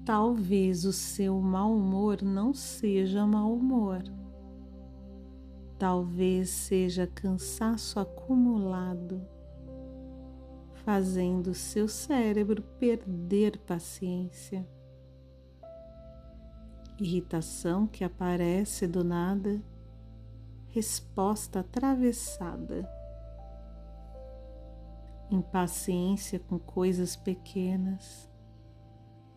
talvez o seu mau humor não seja mau humor. Talvez seja cansaço acumulado, fazendo seu cérebro perder paciência. Irritação que aparece do nada, resposta atravessada. Impaciência com coisas pequenas,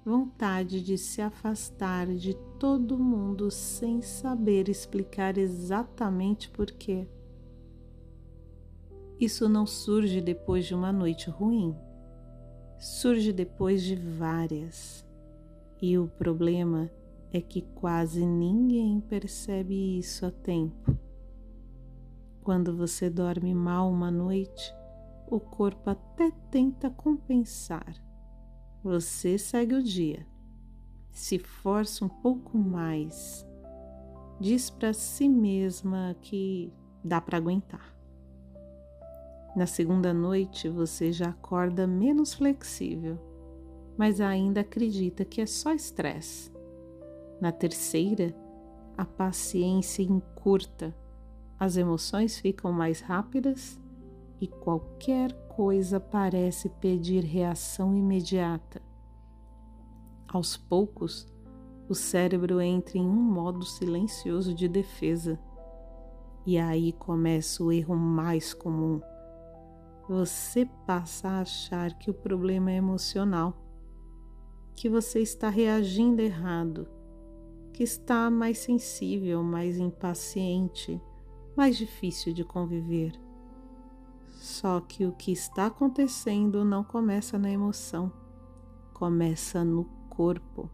vontade de se afastar de todo mundo sem saber explicar exatamente por quê. Isso não surge depois de uma noite ruim, surge depois de várias. E o problema é que quase ninguém percebe isso a tempo. Quando você dorme mal uma noite, o corpo até tenta compensar. Você segue o dia, se força um pouco mais, diz para si mesma que dá para aguentar. Na segunda noite você já acorda menos flexível, mas ainda acredita que é só estresse. Na terceira, a paciência encurta, as emoções ficam mais rápidas e qualquer coisa parece pedir reação imediata. Aos poucos, o cérebro entra em um modo silencioso de defesa. E aí começa o erro mais comum. Você passa a achar que o problema é emocional, que você está reagindo errado, que está mais sensível, mais impaciente, mais difícil de conviver. Só que o que está acontecendo não começa na emoção, começa no corpo.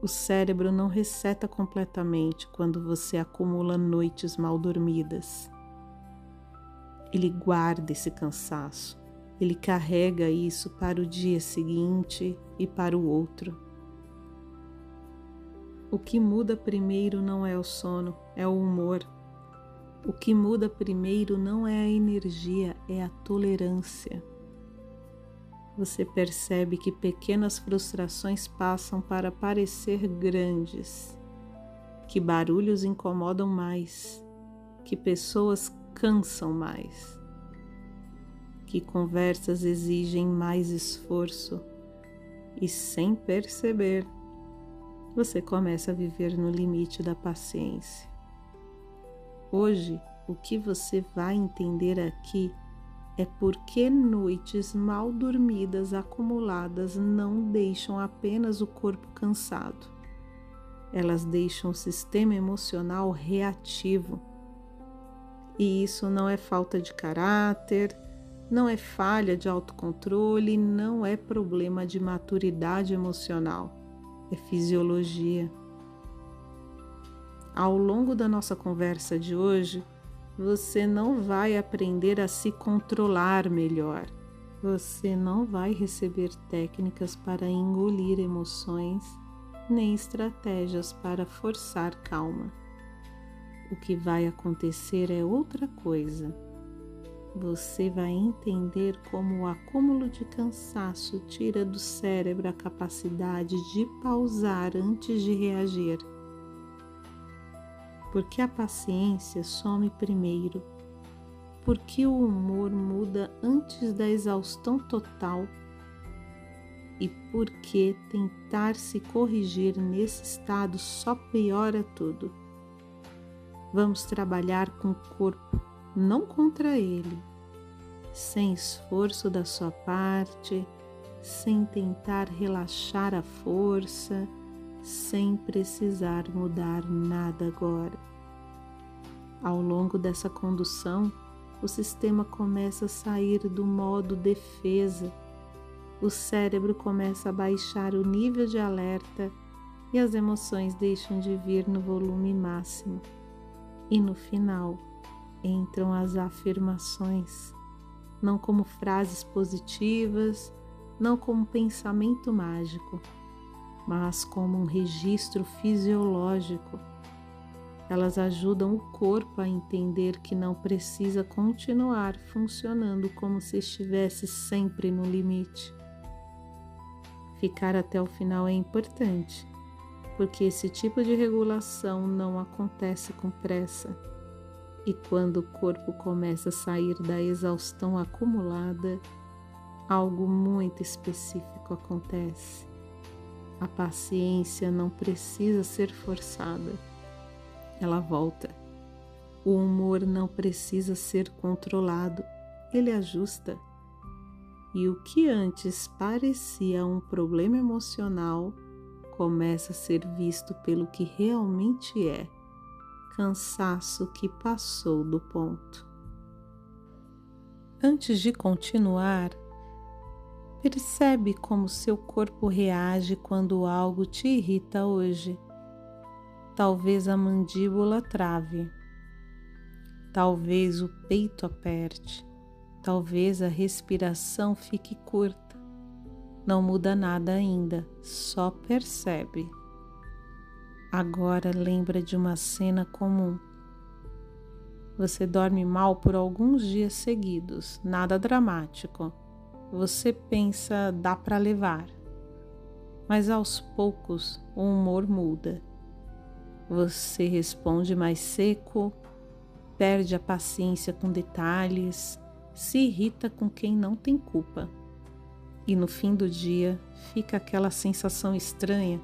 O cérebro não reseta completamente quando você acumula noites mal dormidas. Ele guarda esse cansaço, ele carrega isso para o dia seguinte e para o outro. O que muda primeiro não é o sono, é o humor. O que muda primeiro não é a energia, é a tolerância. Você percebe que pequenas frustrações passam para parecer grandes, que barulhos incomodam mais, que pessoas cansam mais, que conversas exigem mais esforço e, sem perceber, você começa a viver no limite da paciência. Hoje, o que você vai entender aqui é porque noites mal dormidas acumuladas não deixam apenas o corpo cansado. Elas deixam o sistema emocional reativo. E isso não é falta de caráter, não é falha de autocontrole, não é problema de maturidade emocional, é fisiologia. Ao longo da nossa conversa de hoje, você não vai aprender a se controlar melhor. Você não vai receber técnicas para engolir emoções, nem estratégias para forçar calma. O que vai acontecer é outra coisa. Você vai entender como o acúmulo de cansaço tira do cérebro a capacidade de pausar antes de reagir. Porque a paciência some primeiro, porque o humor muda antes da exaustão total e porque tentar se corrigir nesse estado só piora tudo. Vamos trabalhar com o corpo, não contra ele, sem esforço da sua parte, sem tentar relaxar a força, sem precisar mudar nada agora. Ao longo dessa condução, o sistema começa a sair do modo defesa, o cérebro começa a baixar o nível de alerta e as emoções deixam de vir no volume máximo. E no final, entram as afirmações, não como frases positivas, não como pensamento mágico, mas como um registro fisiológico. Elas ajudam o corpo a entender que não precisa continuar funcionando como se estivesse sempre no limite. Ficar até o final é importante, porque esse tipo de regulação não acontece com pressa. E quando o corpo começa a sair da exaustão acumulada, algo muito específico acontece. A paciência não precisa ser forçada, ela volta. O humor não precisa ser controlado, ele ajusta. E o que antes parecia um problema emocional começa a ser visto pelo que realmente é: cansaço que passou do ponto. Antes de continuar, percebe como seu corpo reage quando algo te irrita hoje. Talvez a mandíbula trave, talvez o peito aperte, talvez a respiração fique curta. Não muda nada ainda, só percebe. Agora lembra de uma cena comum. Você dorme mal por alguns dias seguidos, nada dramático. Você pensa, dá para levar. Mas aos poucos o humor muda. Você responde mais seco, perde a paciência com detalhes, se irrita com quem não tem culpa. E no fim do dia fica aquela sensação estranha: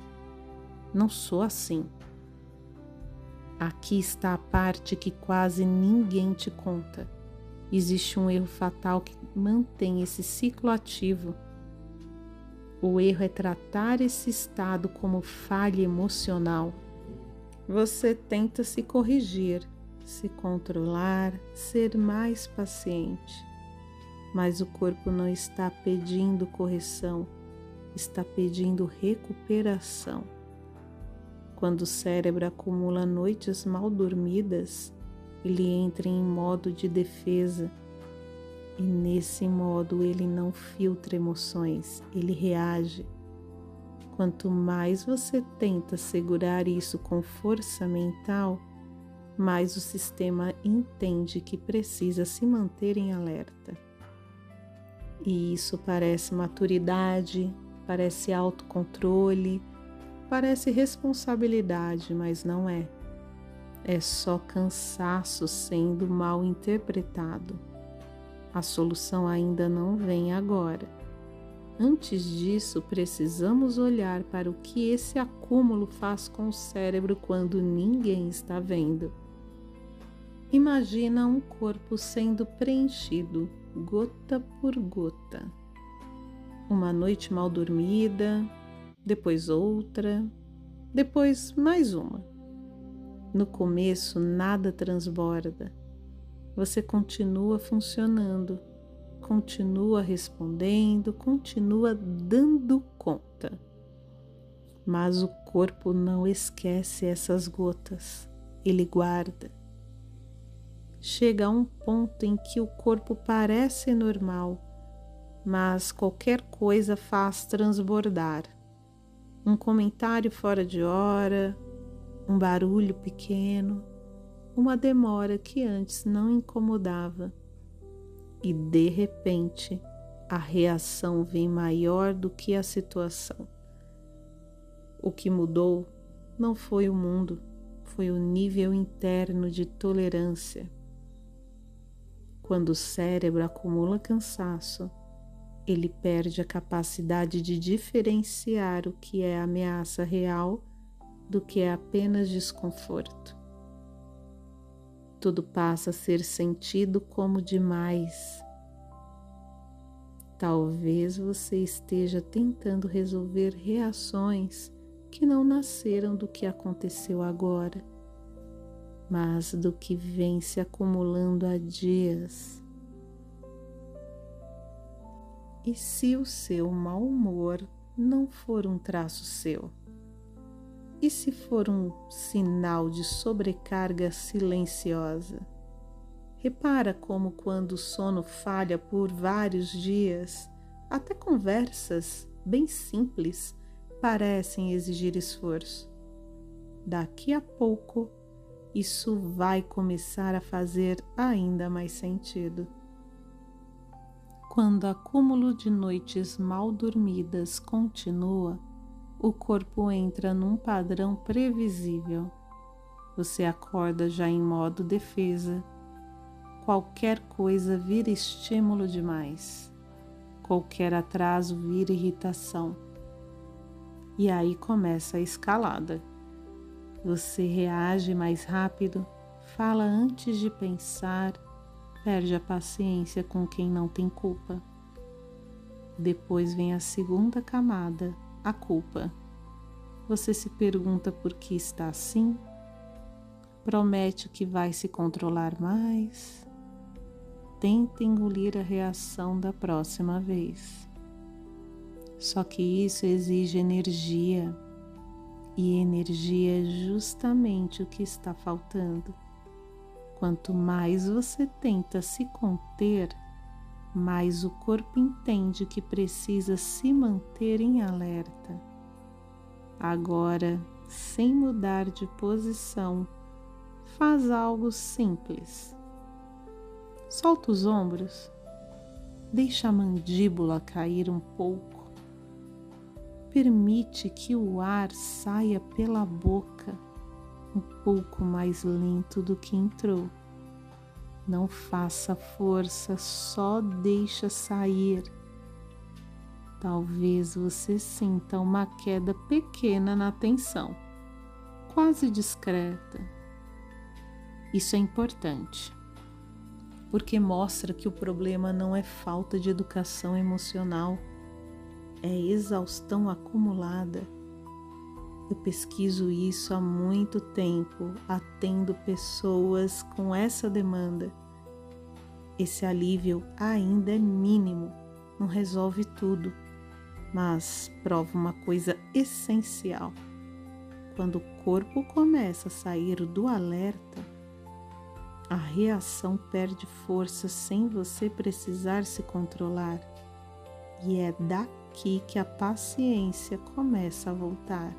não sou assim. Aqui está a parte que quase ninguém te conta. Existe um erro fatal que mantém esse ciclo ativo. O erro é tratar esse estado como falha emocional. Você tenta se corrigir, se controlar, ser mais paciente. Mas o corpo não está pedindo correção, está pedindo recuperação. Quando o cérebro acumula noites mal dormidas, ele entra em modo de defesa. E nesse modo ele não filtra emoções, ele reage. Quanto mais você tenta segurar isso com força mental, mais o sistema entende que precisa se manter em alerta. E isso parece maturidade, parece autocontrole, parece responsabilidade, mas não é. É só cansaço sendo mal interpretado. A solução ainda não vem agora. Antes disso, precisamos olhar para o que esse acúmulo faz com o cérebro quando ninguém está vendo. Imagina um corpo sendo preenchido, gota por gota. Uma noite mal dormida, depois outra, depois mais uma. No começo nada transborda. Você continua funcionando, continua respondendo, continua dando conta. Mas o corpo não esquece essas gotas, ele guarda. Chega a um ponto em que o corpo parece normal, mas qualquer coisa faz transbordar. Um comentário fora de hora, um barulho pequeno, uma demora que antes não incomodava. E de repente, a reação vem maior do que a situação. O que mudou não foi o mundo, foi o nível interno de tolerância. Quando o cérebro acumula cansaço, ele perde a capacidade de diferenciar o que é ameaça real do que é apenas desconforto. Tudo passa a ser sentido como demais. Talvez você esteja tentando resolver reações que não nasceram do que aconteceu agora, mas do que vem se acumulando há dias. E se o seu mau humor não for um traço seu? E se for um sinal de sobrecarga silenciosa? Repara como quando o sono falha por vários dias, até conversas bem simples parecem exigir esforço. Daqui a pouco, isso vai começar a fazer ainda mais sentido. Quando o acúmulo de noites mal dormidas continua, o corpo entra num padrão previsível. Você acorda já em modo defesa. Qualquer coisa vira estímulo demais. Qualquer atraso vira irritação. E aí começa a escalada. Você reage mais rápido, fala antes de pensar, perde a paciência com quem não tem culpa. Depois vem a segunda camada, a culpa. Você se pergunta por que está assim, promete que vai se controlar mais, tenta engolir a reação da próxima vez. Só que isso exige energia, e energia é justamente o que está faltando. Quanto mais você tenta se conter, mais o corpo entende que precisa se manter em alerta. Agora, sem mudar de posição, faz algo simples. Solta os ombros, deixa a mandíbula cair um pouco, permite que o ar saia pela boca um pouco mais lento do que entrou. Não faça força, só deixa sair. Talvez você sinta uma queda pequena na tensão, quase discreta. Isso é importante, porque mostra que o problema não é falta de educação emocional, é exaustão acumulada. Eu pesquiso isso há muito tempo, atendo pessoas com essa demanda. Esse alívio ainda é mínimo, não resolve tudo, mas prova uma coisa essencial. Quando o corpo começa a sair do alerta, a reação perde força sem você precisar se controlar. E é daqui que a paciência começa a voltar.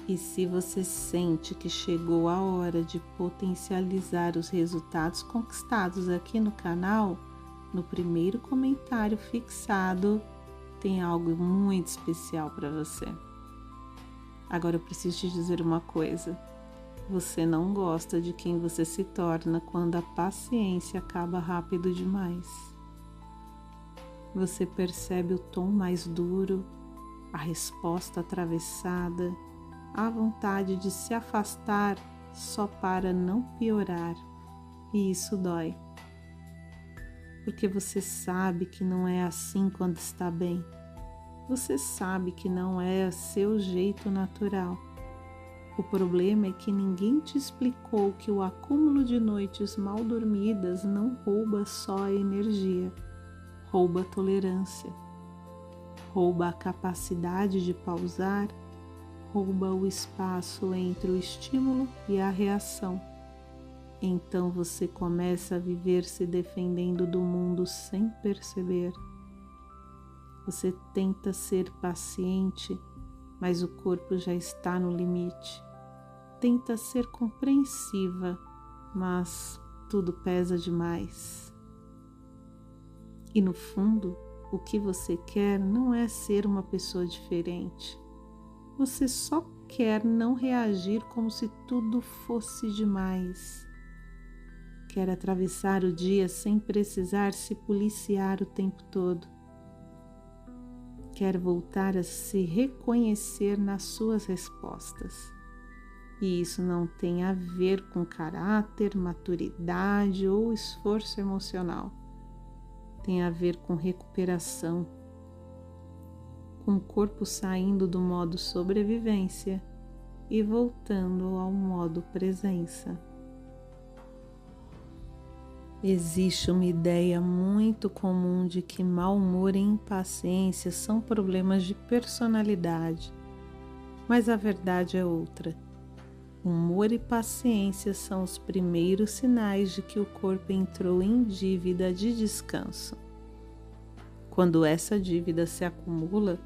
E se você sente que chegou a hora de potencializar os resultados conquistados aqui no canal, no primeiro comentário fixado tem algo muito especial para você. Agora eu preciso te dizer uma coisa. Você não gosta de quem você se torna quando a paciência acaba rápido demais. Você percebe o tom mais duro, a resposta atravessada, a vontade de se afastar só para não piorar. E isso dói. Porque você sabe que não é assim quando está bem. Você sabe que não é seu jeito natural. O problema é que ninguém te explicou que o acúmulo de noites mal dormidas não rouba só a energia, rouba a tolerância, rouba a capacidade de pausar, rouba o espaço entre o estímulo e a reação. Então você começa a viver se defendendo do mundo sem perceber. Você tenta ser paciente, mas o corpo já está no limite. Tenta ser compreensiva, mas tudo pesa demais. E no fundo, o que você quer não é ser uma pessoa diferente. Você só quer não reagir como se tudo fosse demais. Quer atravessar o dia sem precisar se policiar o tempo todo. Quer voltar a se reconhecer nas suas respostas. E isso não tem a ver com caráter, maturidade ou esforço emocional. Tem a ver com recuperação, com o corpo saindo do modo sobrevivência e voltando ao modo presença. Existe uma ideia muito comum de que mau humor e impaciência são problemas de personalidade, mas a verdade é outra. Humor e paciência são os primeiros sinais de que o corpo entrou em dívida de descanso. Quando essa dívida se acumula,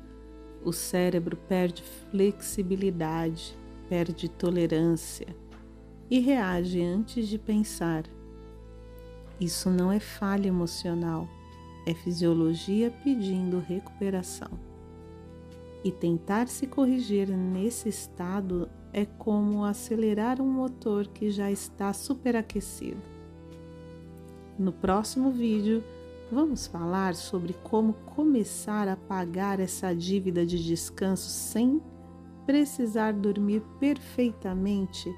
o cérebro perde flexibilidade, perde tolerância e reage antes de pensar. Isso não é falha emocional, é fisiologia pedindo recuperação. E tentar se corrigir nesse estado é como acelerar um motor que já está superaquecido. No próximo vídeo, vamos falar sobre como começar a pagar essa dívida de descanso sem precisar dormir perfeitamente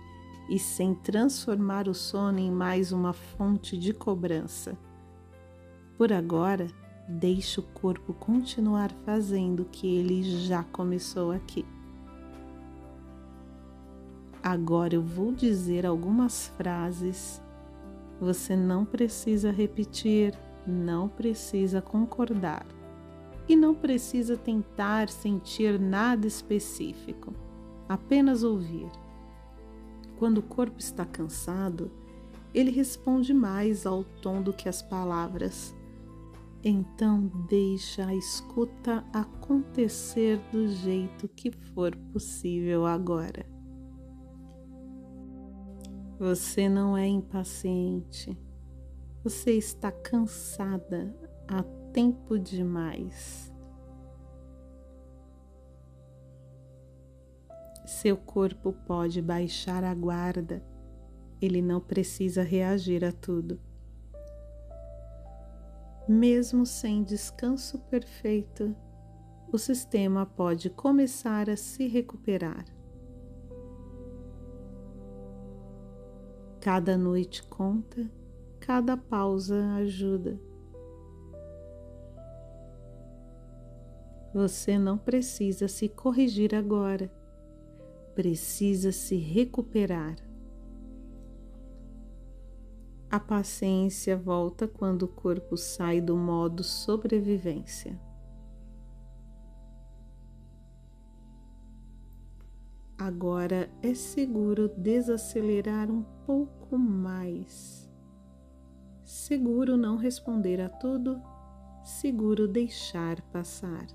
e sem transformar o sono em mais uma fonte de cobrança. Por agora, deixe o corpo continuar fazendo o que ele já começou aqui. Agora eu vou dizer algumas frases. Você não precisa repetir, não precisa concordar e não precisa tentar sentir nada específico, apenas ouvir. Quando o corpo está cansado, ele responde mais ao tom do que as palavras. Então deixa a escuta acontecer do jeito que for possível agora. Você não é impaciente. Você está cansada há tempo demais. Seu corpo pode baixar a guarda. Ele não precisa reagir a tudo. Mesmo sem descanso perfeito, o sistema pode começar a se recuperar. Cada noite conta, cada pausa ajuda. Você não precisa se corrigir agora, precisa se recuperar. A paciência volta quando o corpo sai do modo sobrevivência. Agora é seguro desacelerar um pouco mais. Seguro não responder a tudo, seguro deixar passar.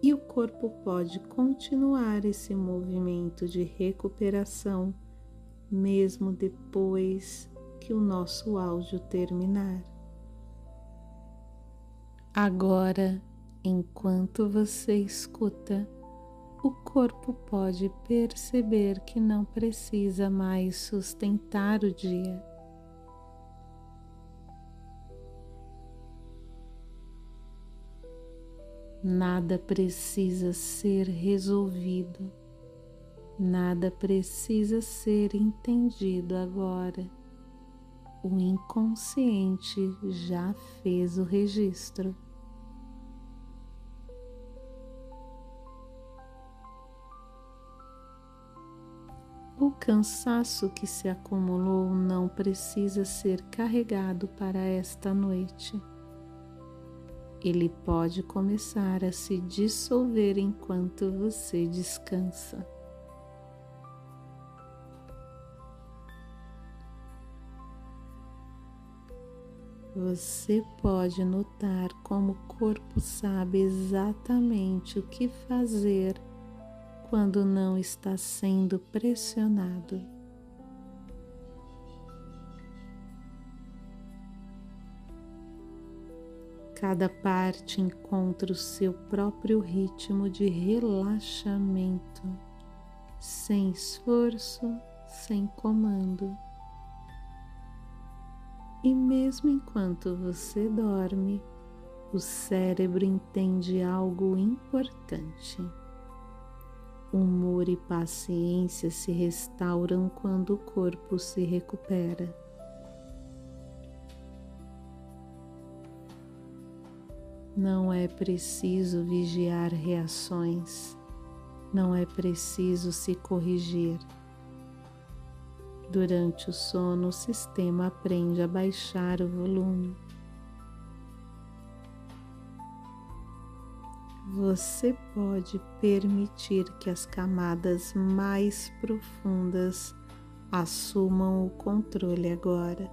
E o corpo pode continuar esse movimento de recuperação, mesmo depois que o nosso áudio terminar. Agora, enquanto você escuta, o corpo pode perceber que não precisa mais sustentar o dia. Nada precisa ser resolvido, nada precisa ser entendido agora. O inconsciente já fez o registro. O cansaço que se acumulou não precisa ser carregado para esta noite. Ele pode começar a se dissolver enquanto você descansa. Você pode notar como o corpo sabe exatamente o que fazer quando não está sendo pressionado. Cada parte encontra o seu próprio ritmo de relaxamento, sem esforço, sem comando. E mesmo enquanto você dorme, o cérebro entende algo importante. Humor e paciência se restauram quando o corpo se recupera. Não é preciso vigiar reações, não é preciso se corrigir. Durante o sono, o sistema aprende a baixar o volume. Você pode permitir que as camadas mais profundas assumam o controle agora.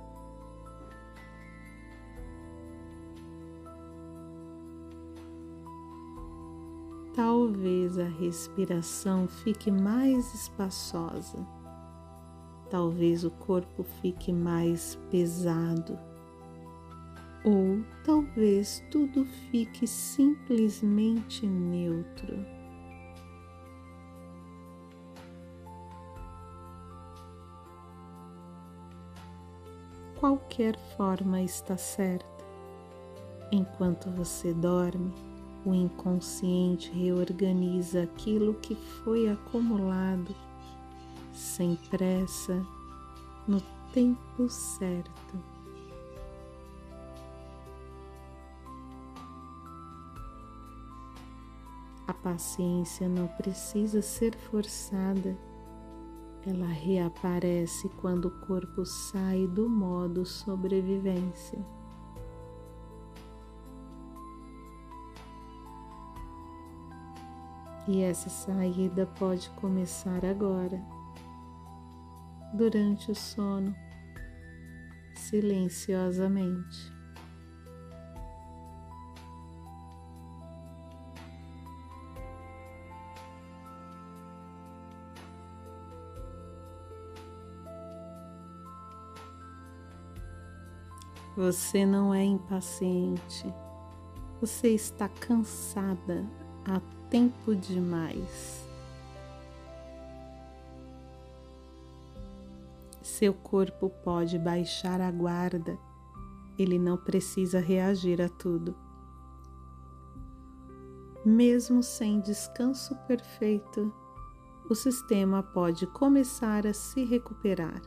Talvez a respiração fique mais espaçosa. talvez o corpo fique mais pesado, ou talvez tudo fique simplesmente neutro. Qualquer forma está certa. Enquanto você dorme, o inconsciente reorganiza aquilo que foi acumulado, sem pressa, no tempo certo. A paciência não precisa ser forçada. Ela reaparece quando o corpo sai do modo sobrevivência. E essa saída pode começar agora, durante o sono, silenciosamente. Você não é impaciente, você está cansada há tempo demais. Seu corpo pode baixar a guarda, ele não precisa reagir a tudo. Mesmo sem descanso perfeito, o sistema pode começar a se recuperar.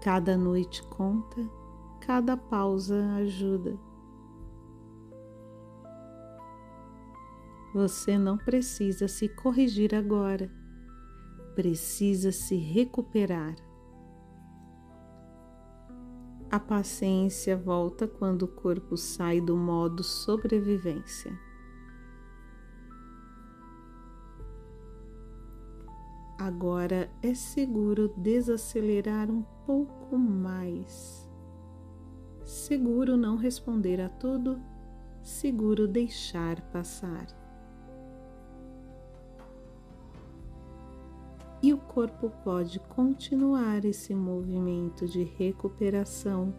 Cada noite conta, cada pausa ajuda. Você não precisa se corrigir agora, precisa se recuperar. A paciência volta quando o corpo sai do modo sobrevivência. Agora é seguro desacelerar um pouco mais. Seguro não responder a tudo, seguro deixar passar. E o corpo pode continuar esse movimento de recuperação,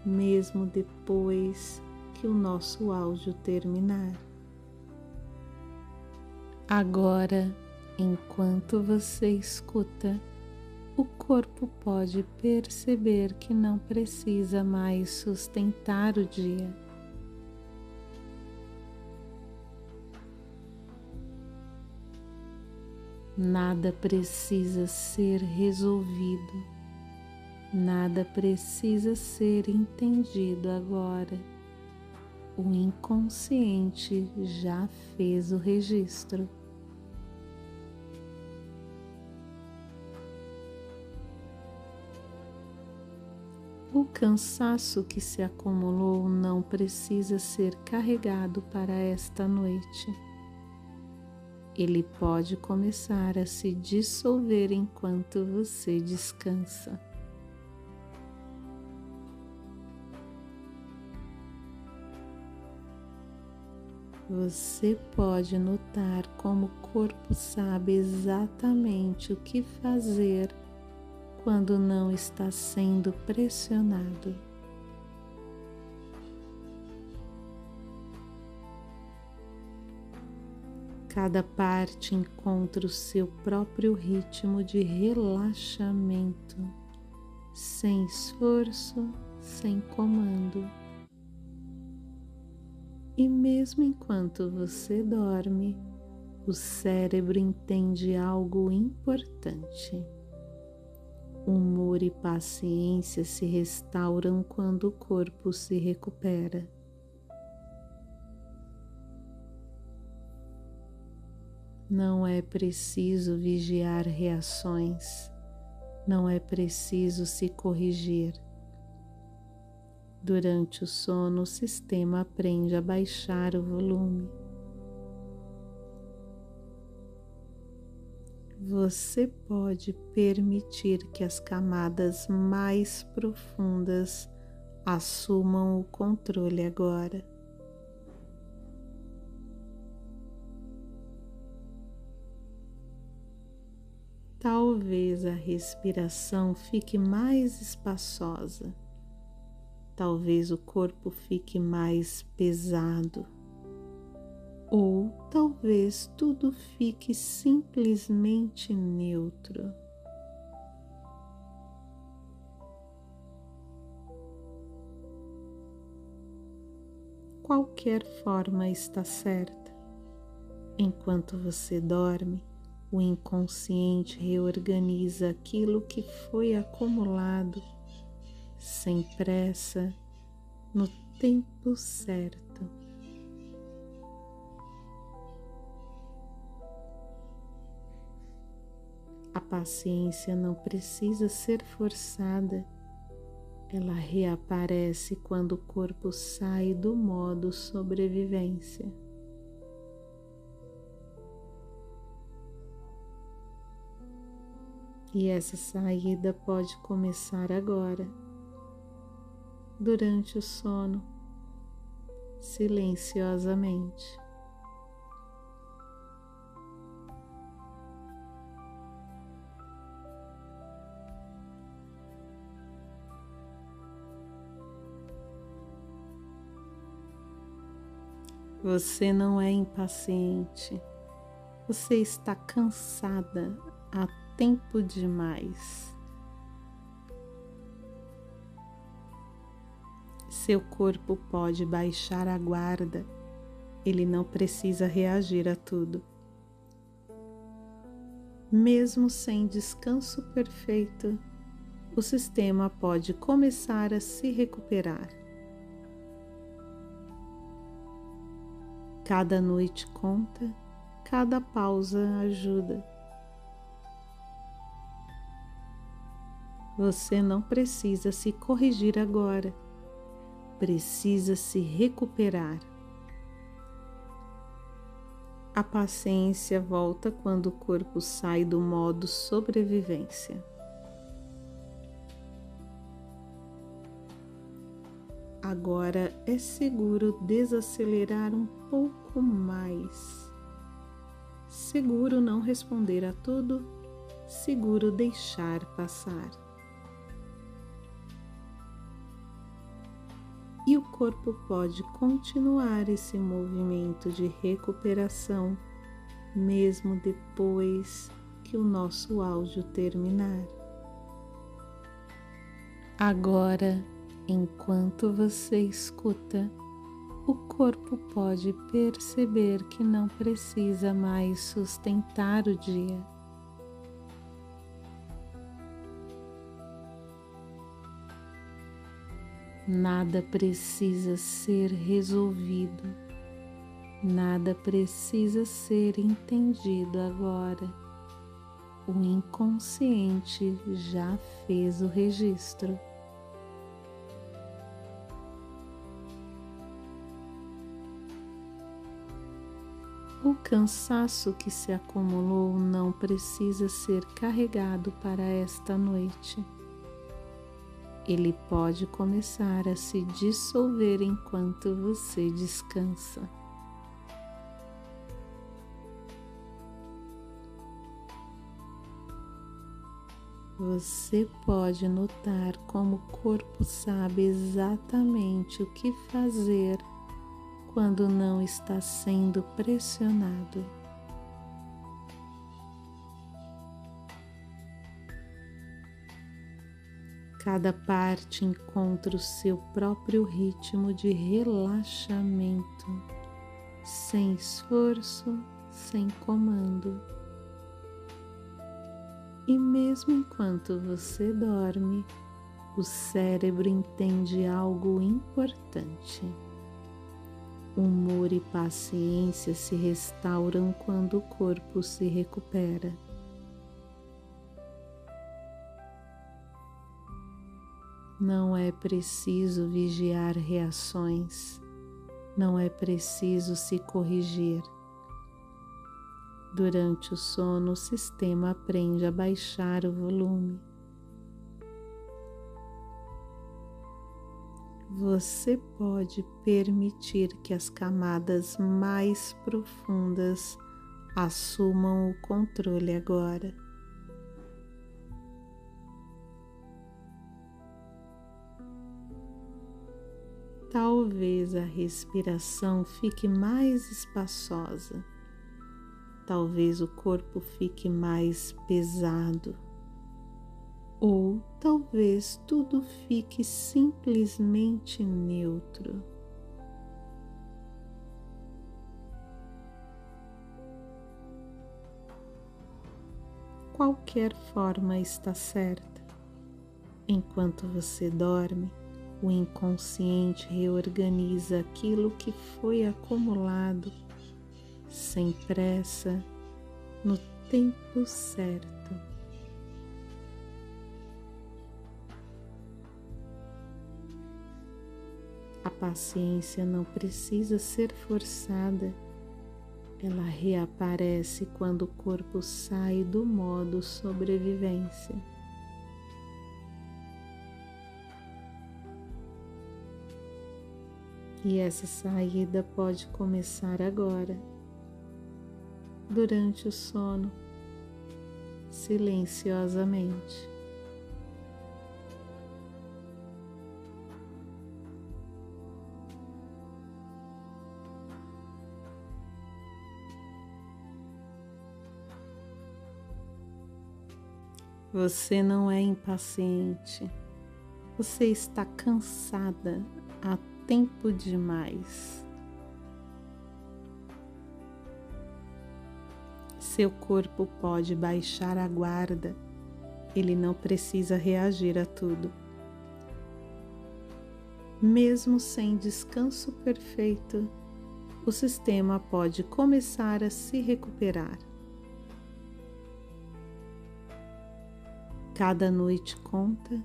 mesmo depois que o nosso áudio terminar. Agora, enquanto você escuta, o corpo pode perceber que não precisa mais sustentar o dia. Nada precisa ser resolvido, nada precisa ser entendido agora. O inconsciente já fez o registro. O cansaço que se acumulou não precisa ser carregado para esta noite. Ele pode começar a se dissolver enquanto você descansa. Você pode notar como o corpo sabe exatamente o que fazer quando não está sendo pressionado. Cada parte encontra o seu próprio ritmo de relaxamento, sem esforço, sem comando. E mesmo enquanto você dorme, o cérebro entende algo importante. Humor e paciência se restauram quando o corpo se recupera. Não é preciso vigiar reações, não é preciso se corrigir. Durante o sono, o sistema aprende a baixar o volume. Você pode permitir que as camadas mais profundas assumam o controle agora. Talvez a respiração fique mais espaçosa. Talvez o corpo fique mais pesado. Ou talvez tudo fique simplesmente neutro. Qualquer forma está certa. Enquanto você dorme, o inconsciente reorganiza aquilo que foi acumulado, sem pressa, no tempo certo. A paciência não precisa ser forçada. Ela reaparece quando o corpo sai do modo sobrevivência. E essa saída pode começar agora, durante o sono, silenciosamente. Você não é impaciente, você está cansada há tempo demais. Seu corpo pode baixar a guarda, ele não precisa reagir a tudo. Mesmo sem descanso perfeito, o sistema pode começar a se recuperar. Cada noite conta, cada pausa ajuda. Você não precisa se corrigir agora, precisa se recuperar. A paciência volta quando o corpo sai do modo sobrevivência. Agora é seguro desacelerar um pouco mais. Seguro não responder a tudo, seguro deixar passar. E o corpo pode continuar esse movimento de recuperação, mesmo depois que o nosso áudio terminar. Agora, enquanto você escuta, o corpo pode perceber que não precisa mais sustentar o dia. Nada precisa ser resolvido, nada precisa ser entendido agora. O inconsciente já fez o registro. O cansaço que se acumulou não precisa ser carregado para esta noite. Ele pode começar a se dissolver enquanto você descansa. Você pode notar como o corpo sabe exatamente o que fazer quando não está sendo pressionado. Cada parte encontra o seu próprio ritmo de relaxamento, sem esforço, sem comando. E mesmo enquanto você dorme, o cérebro entende algo importante. Humor e paciência se restauram quando o corpo se recupera. Não é preciso vigiar reações, não é preciso se corrigir. Durante o sono, o sistema aprende a baixar o volume. Você pode permitir que as camadas mais profundas assumam o controle agora. Talvez a respiração fique mais espaçosa. Talvez o corpo fique mais pesado. Ou talvez tudo fique simplesmente neutro. Qualquer forma está certa. Enquanto você dorme, o inconsciente reorganiza aquilo que foi acumulado, sem pressa, no tempo certo. A paciência não precisa ser forçada. Ela reaparece quando o corpo sai do modo sobrevivência. E essa saída pode começar agora, durante o sono, silenciosamente. Você não é impaciente, você está cansada há tempo demais. Seu corpo pode baixar a guarda, ele não precisa reagir a tudo. Mesmo sem descanso perfeito, o sistema pode começar a se recuperar. Cada noite conta,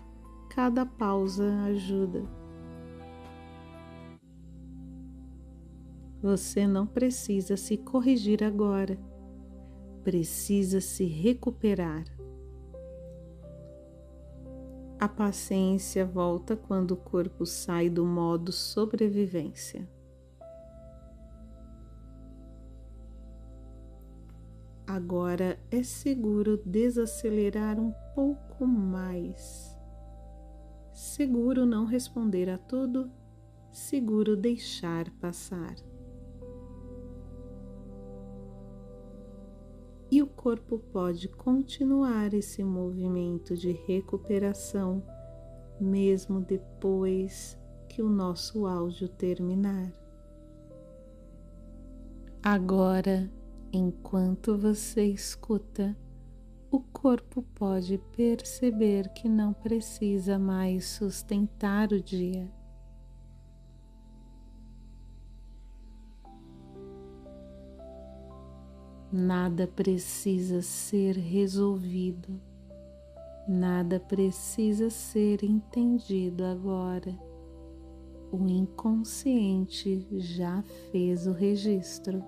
cada pausa ajuda. Você não precisa se corrigir agora, precisa se recuperar. A paciência volta quando o corpo sai do modo sobrevivência. Agora é seguro desacelerar um pouco mais. Seguro não responder a tudo, seguro deixar passar. E o corpo pode continuar esse movimento de recuperação, mesmo depois que o nosso áudio terminar. Agora, enquanto você escuta, o corpo pode perceber que não precisa mais sustentar o dia. Nada precisa ser resolvido, nada precisa ser entendido agora. O inconsciente já fez o registro.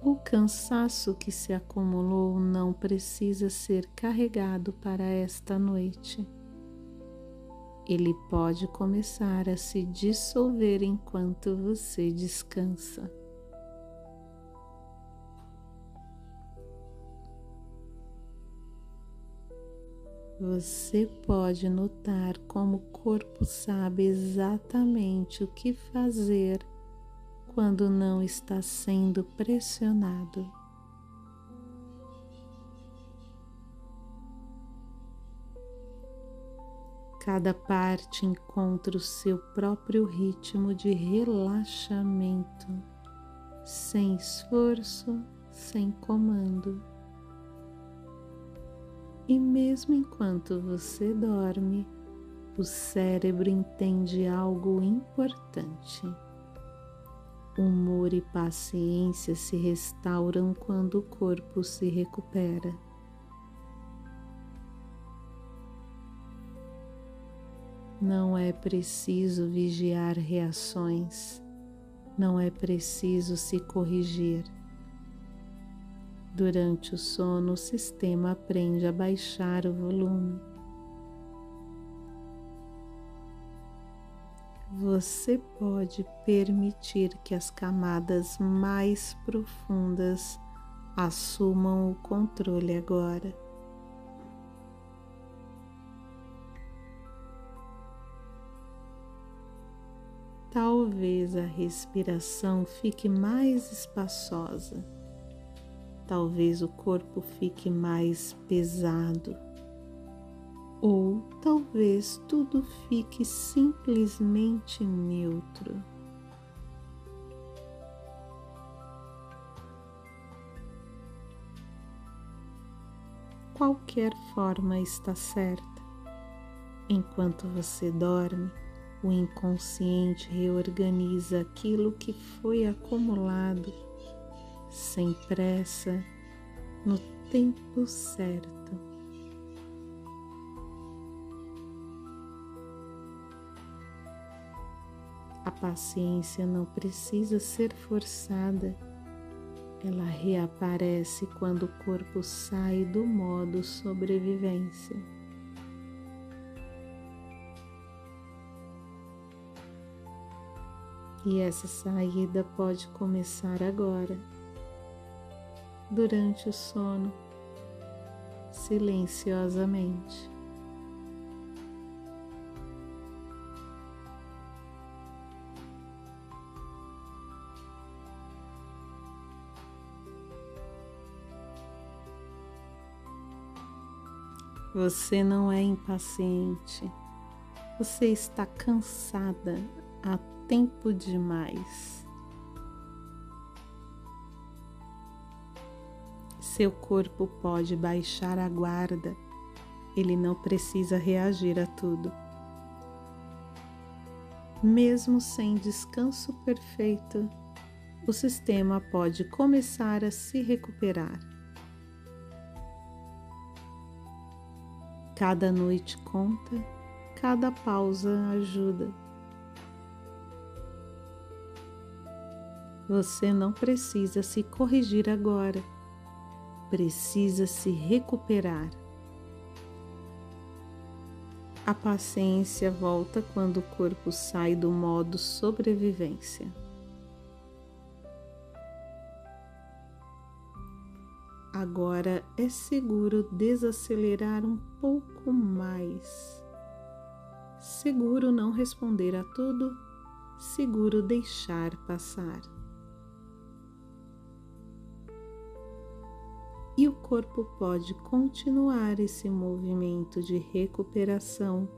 O cansaço que se acumulou não precisa ser carregado para esta noite. Ele pode começar a se dissolver enquanto você descansa. Você pode notar como o corpo sabe exatamente o que fazer quando não está sendo pressionado. Cada parte encontra o seu próprio ritmo de relaxamento, sem esforço, sem comando. E mesmo enquanto você dorme, o cérebro entende algo importante. Humor e paciência se restauram quando o corpo se recupera. Não é preciso vigiar reações, não é preciso se corrigir. Durante o sono, o sistema aprende a baixar o volume. Você pode permitir que as camadas mais profundas assumam o controle agora. talvez a respiração fique mais espaçosa, talvez o corpo fique mais pesado, ou talvez tudo fique simplesmente neutro. Qualquer forma está certa. Enquanto você dorme, o inconsciente reorganiza aquilo que foi acumulado, sem pressa, no tempo certo. A paciência não precisa ser forçada. Ela reaparece quando o corpo sai do modo sobrevivência. E essa saída pode começar agora, durante o sono, silenciosamente. Você não é impaciente, você está cansada há tempo demais. Seu corpo pode baixar a guarda, ele não precisa reagir a tudo. Mesmo sem descanso perfeito, o sistema pode começar a se recuperar. Cada noite conta, cada pausa ajuda. Você não precisa se corrigir agora, precisa se recuperar. A paciência volta quando o corpo sai do modo sobrevivência. Agora é seguro desacelerar um pouco mais. Seguro não responder a tudo, seguro deixar passar. E o corpo pode continuar esse movimento de recuperação,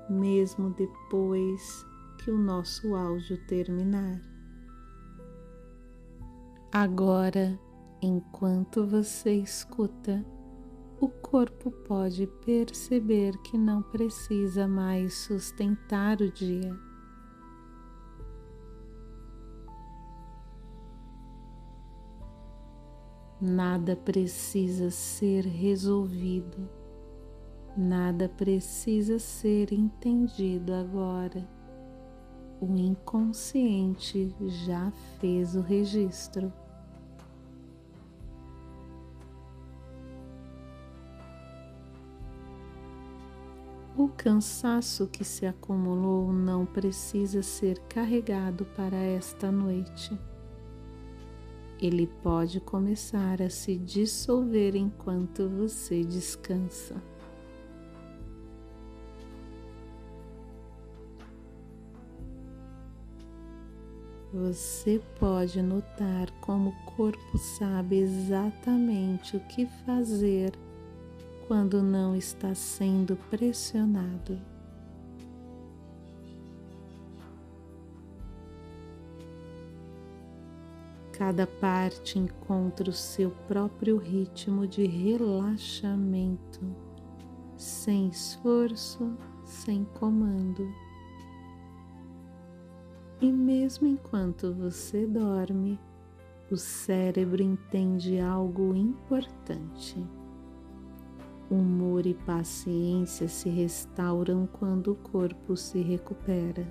mesmo depois que o nosso áudio terminar. Agora, enquanto você escuta, o corpo pode perceber que não precisa mais sustentar o dia. Nada precisa ser resolvido, nada precisa ser entendido agora. O inconsciente já fez o registro. O cansaço que se acumulou não precisa ser carregado para esta noite. Ele pode começar a se dissolver enquanto você descansa. Você pode notar como o corpo sabe exatamente o que fazer quando não está sendo pressionado. Cada parte encontra o seu próprio ritmo de relaxamento, sem esforço, sem comando. E mesmo enquanto você dorme, o cérebro entende algo importante. Humor e paciência se restauram quando o corpo se recupera.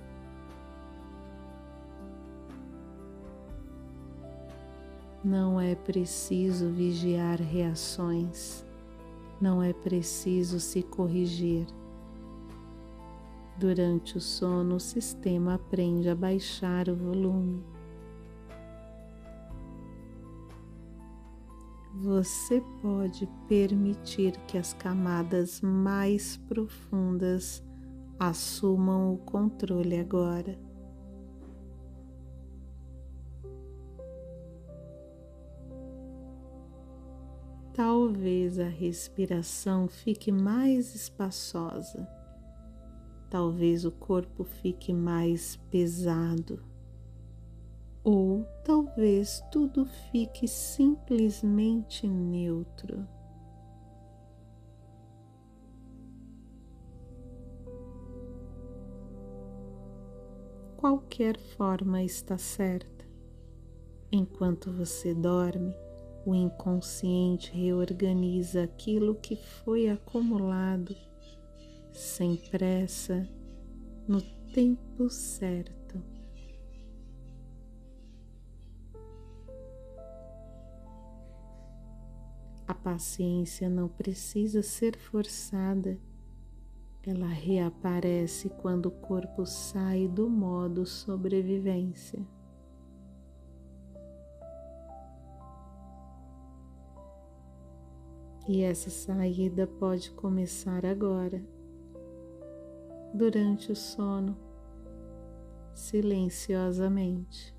Não é preciso vigiar reações, não é preciso se corrigir. Durante o sono, o sistema aprende a baixar o volume. Você pode permitir que as camadas mais profundas assumam o controle agora. Talvez a respiração fique mais espaçosa. Talvez o corpo fique mais pesado. Ou talvez tudo fique simplesmente neutro. Qualquer forma está certa. Enquanto você dorme, o inconsciente reorganiza aquilo que foi acumulado, sem pressa, no tempo certo. A paciência não precisa ser forçada. Ela reaparece quando o corpo sai do modo sobrevivência. E essa saída pode começar agora, durante o sono, silenciosamente.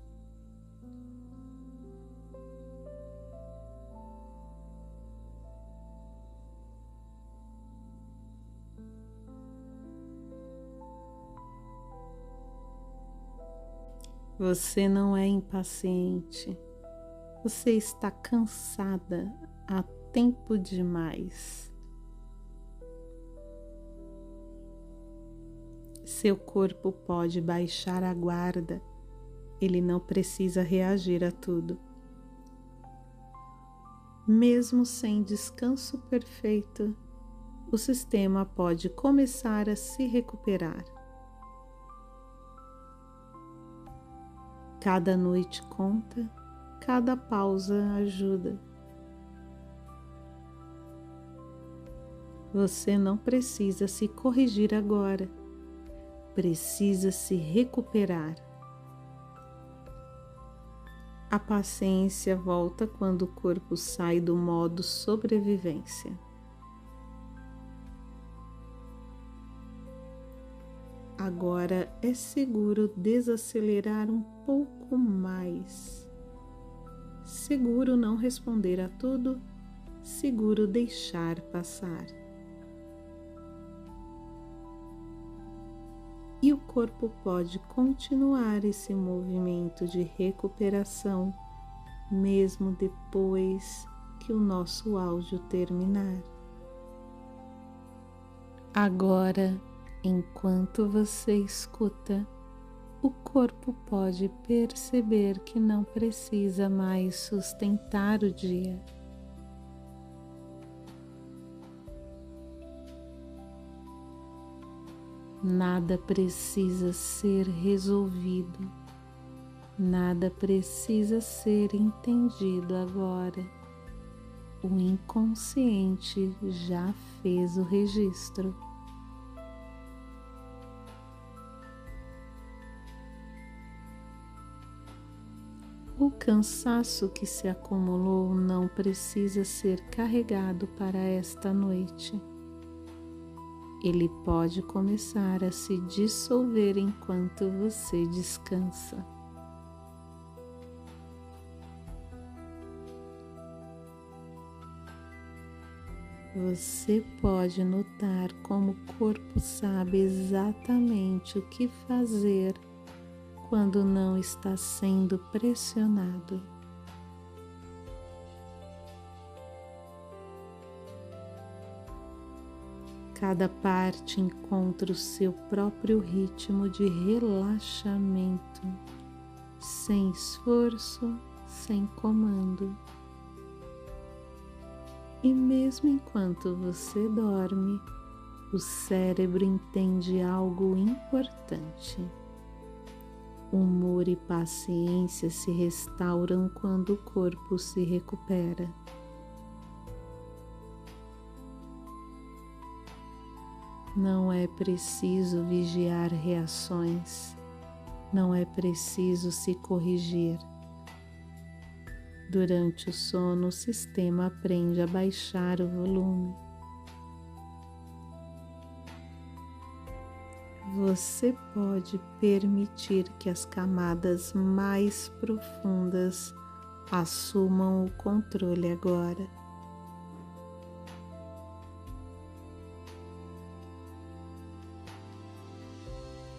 Você não é impaciente, você está cansada há tempo demais. Seu corpo pode baixar a guarda, ele não precisa reagir a tudo. Mesmo sem descanso perfeito, o sistema pode começar a se recuperar. Cada noite conta, cada pausa ajuda. Você não precisa se corrigir agora, precisa se recuperar. A paciência volta quando o corpo sai do modo sobrevivência. Agora é seguro desacelerar um pouco mais. Seguro não responder a tudo, seguro deixar passar. E o corpo pode continuar esse movimento de recuperação, mesmo depois que o nosso áudio terminar. Agora, enquanto você escuta, o corpo pode perceber que não precisa mais sustentar o dia. Nada precisa ser resolvido, nada precisa ser entendido agora. O inconsciente já fez o registro. O cansaço que se acumulou não precisa ser carregado para esta noite. Ele pode começar a se dissolver enquanto você descansa. Você pode notar como o corpo sabe exatamente o que fazer quando não está sendo pressionado. Cada parte encontra o seu próprio ritmo de relaxamento, sem esforço, sem comando. E mesmo enquanto você dorme, o cérebro entende algo importante. Humor e paciência se restauram quando o corpo se recupera. Não é preciso vigiar reações, não é preciso se corrigir. Durante o sono, o sistema aprende a baixar o volume. Você pode permitir que as camadas mais profundas assumam o controle agora.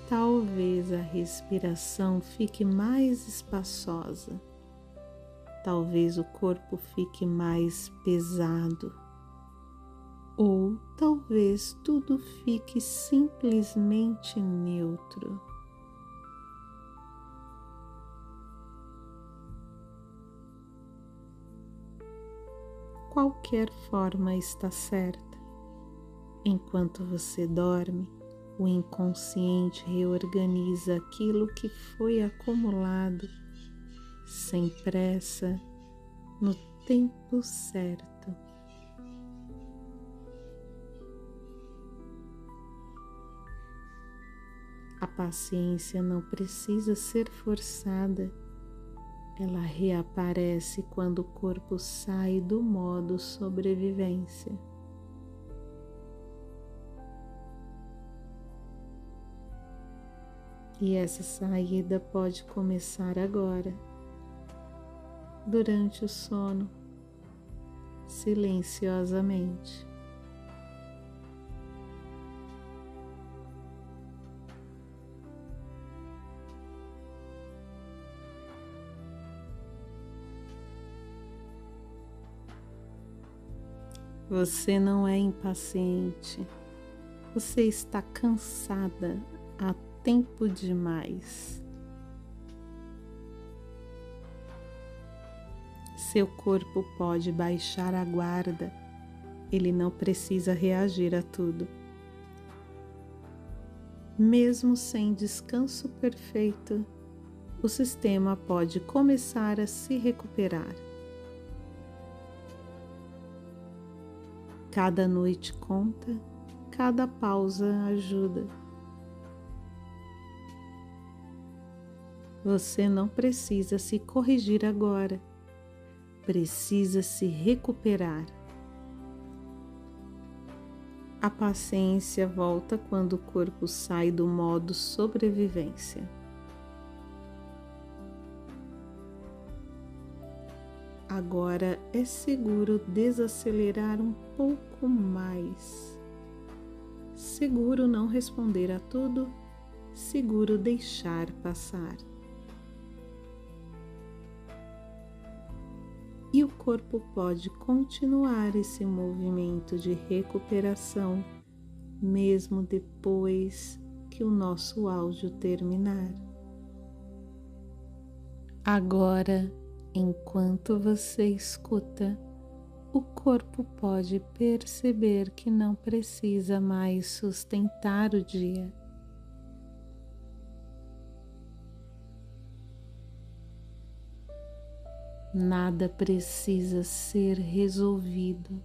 talvez a respiração fique mais espaçosa, talvez o corpo fique mais pesado, ou talvez tudo fique simplesmente neutro. Qualquer forma está certa. Enquanto você dorme, o inconsciente reorganiza aquilo que foi acumulado, sem pressa, no tempo certo. A paciência não precisa ser forçada. Ela reaparece quando o corpo sai do modo sobrevivência. E essa saída pode começar agora, durante o sono, silenciosamente. Você não é impaciente, você está cansada há tempo demais. Seu corpo pode baixar a guarda, ele não precisa reagir a tudo. Mesmo sem descanso perfeito, o sistema pode começar a se recuperar. Cada noite conta, cada pausa ajuda. Você não precisa se corrigir agora, precisa se recuperar. A paciência volta quando o corpo sai do modo sobrevivência. Agora é seguro desacelerar um pouco mais. Seguro não responder a tudo, seguro deixar passar. E o corpo pode continuar esse movimento de recuperação, mesmo depois que o nosso áudio terminar. Agora, enquanto você escuta, o corpo pode perceber que não precisa mais sustentar o dia. Nada precisa ser resolvido,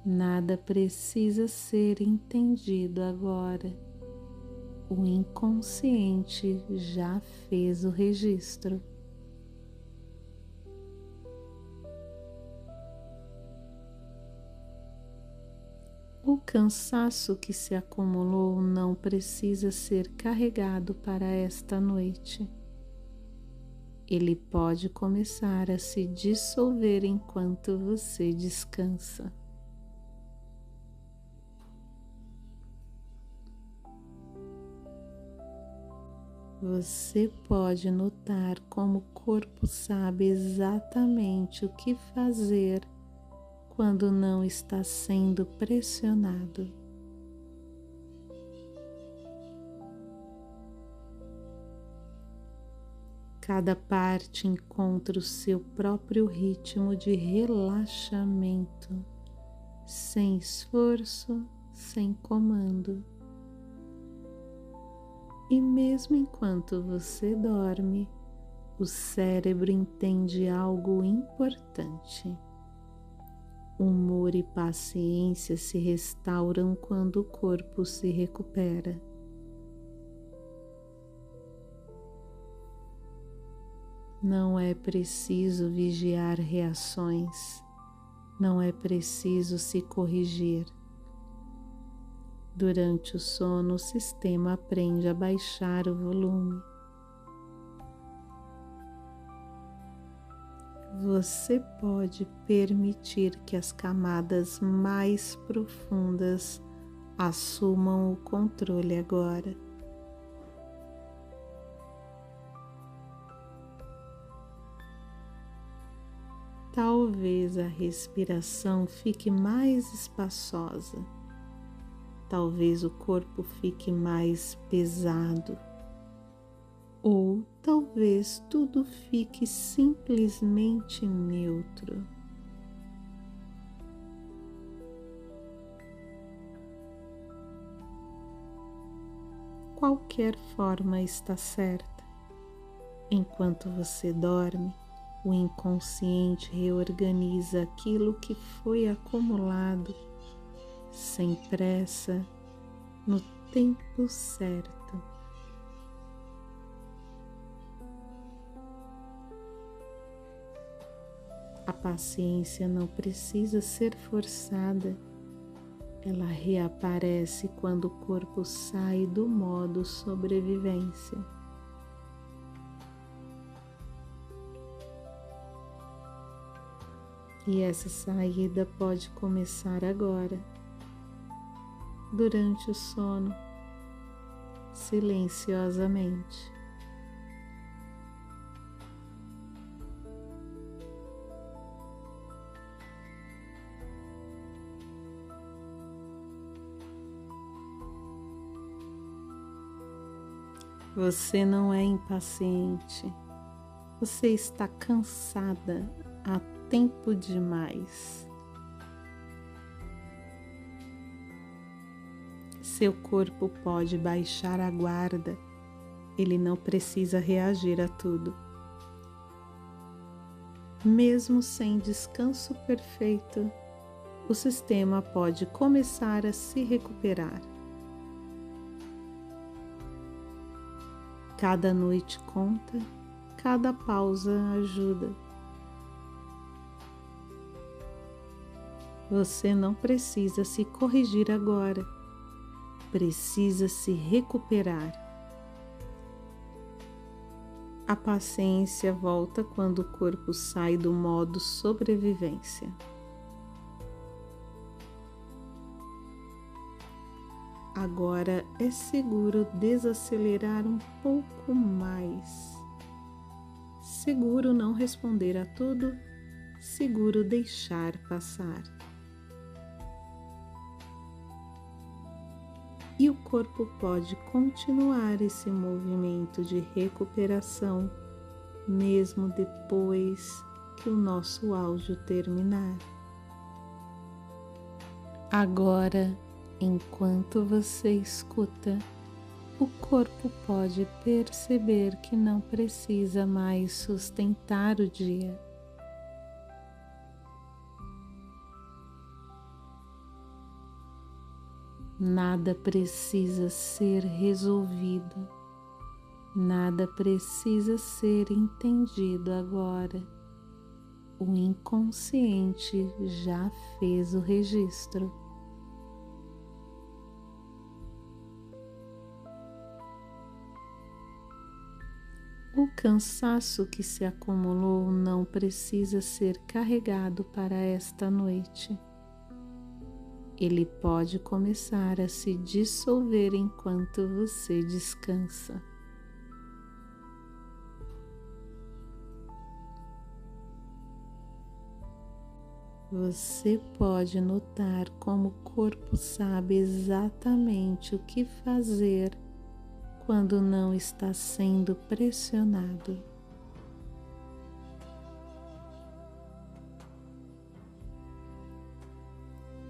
nada precisa ser entendido agora. O inconsciente já fez o registro. O cansaço que se acumulou não precisa ser carregado para esta noite. Ele pode começar a se dissolver enquanto você descansa. Você pode notar como o corpo sabe exatamente o que fazer quando não está sendo pressionado. Cada parte encontra o seu próprio ritmo de relaxamento, sem esforço, sem comando. E mesmo enquanto você dorme, o cérebro entende algo importante. Humor e paciência se restauram quando o corpo se recupera. Não é preciso vigiar reações, não é preciso se corrigir. Durante o sono, o sistema aprende a baixar o volume. Você pode permitir que as camadas mais profundas assumam o controle agora. talvez a respiração fique mais espaçosa, talvez o corpo fique mais pesado, ou talvez tudo fique simplesmente neutro. Qualquer forma está certa. Enquanto você dorme, o inconsciente reorganiza aquilo que foi acumulado, sem pressa, no tempo certo. A paciência não precisa ser forçada. Ela reaparece quando o corpo sai do modo sobrevivência. E essa saída pode começar agora, durante o sono, silenciosamente. Você não é impaciente, você está cansada há tempo demais. Seu corpo pode baixar a guarda, ele não precisa reagir a tudo. Mesmo sem descanso perfeito, o sistema pode começar a se recuperar. Cada noite conta, cada pausa ajuda. Você não precisa se corrigir agora, precisa se recuperar. A paciência volta quando o corpo sai do modo sobrevivência. Agora é seguro desacelerar um pouco mais. Seguro não responder a tudo, seguro deixar passar. E o corpo pode continuar esse movimento de recuperação, mesmo depois que o nosso áudio terminar. Agora, enquanto você escuta, o corpo pode perceber que não precisa mais sustentar o dia. Nada precisa ser resolvido, nada precisa ser entendido agora. O inconsciente já fez o registro. O cansaço que se acumulou não precisa ser carregado para esta noite. Ele pode começar a se dissolver enquanto você descansa. Você pode notar como o corpo sabe exatamente o que fazer quando não está sendo pressionado.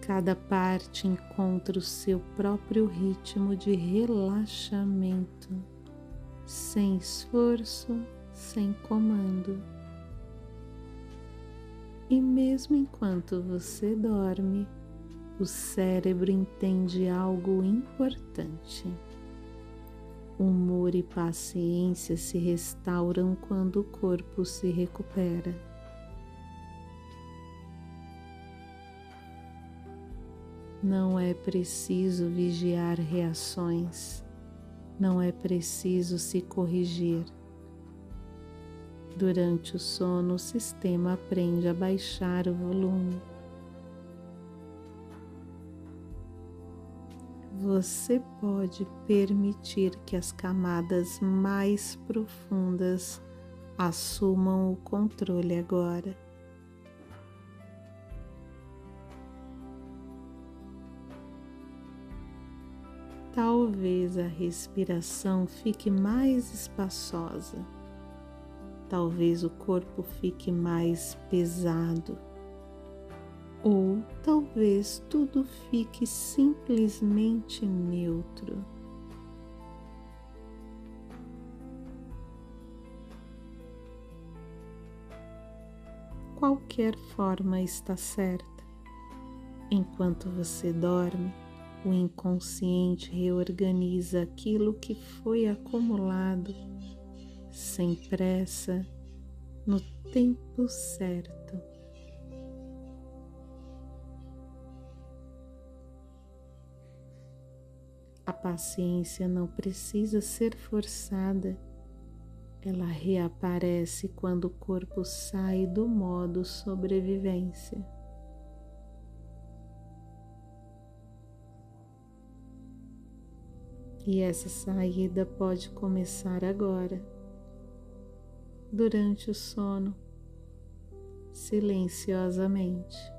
Cada parte encontra o seu próprio ritmo de relaxamento, sem esforço, sem comando. E mesmo enquanto você dorme, o cérebro entende algo importante. Humor e paciência se restauram quando o corpo se recupera. Não é preciso vigiar reações, não é preciso se corrigir. Durante o sono, o sistema aprende a baixar o volume. Você pode permitir que as camadas mais profundas assumam o controle agora. talvez a respiração fique mais espaçosa, talvez o corpo fique mais pesado, ou talvez tudo fique simplesmente neutro. Qualquer forma está certa. Enquanto você dorme, o inconsciente reorganiza aquilo que foi acumulado, sem pressa, no tempo certo. A paciência não precisa ser forçada. Ela reaparece quando o corpo sai do modo sobrevivência. E essa saída pode começar agora, durante o sono, silenciosamente.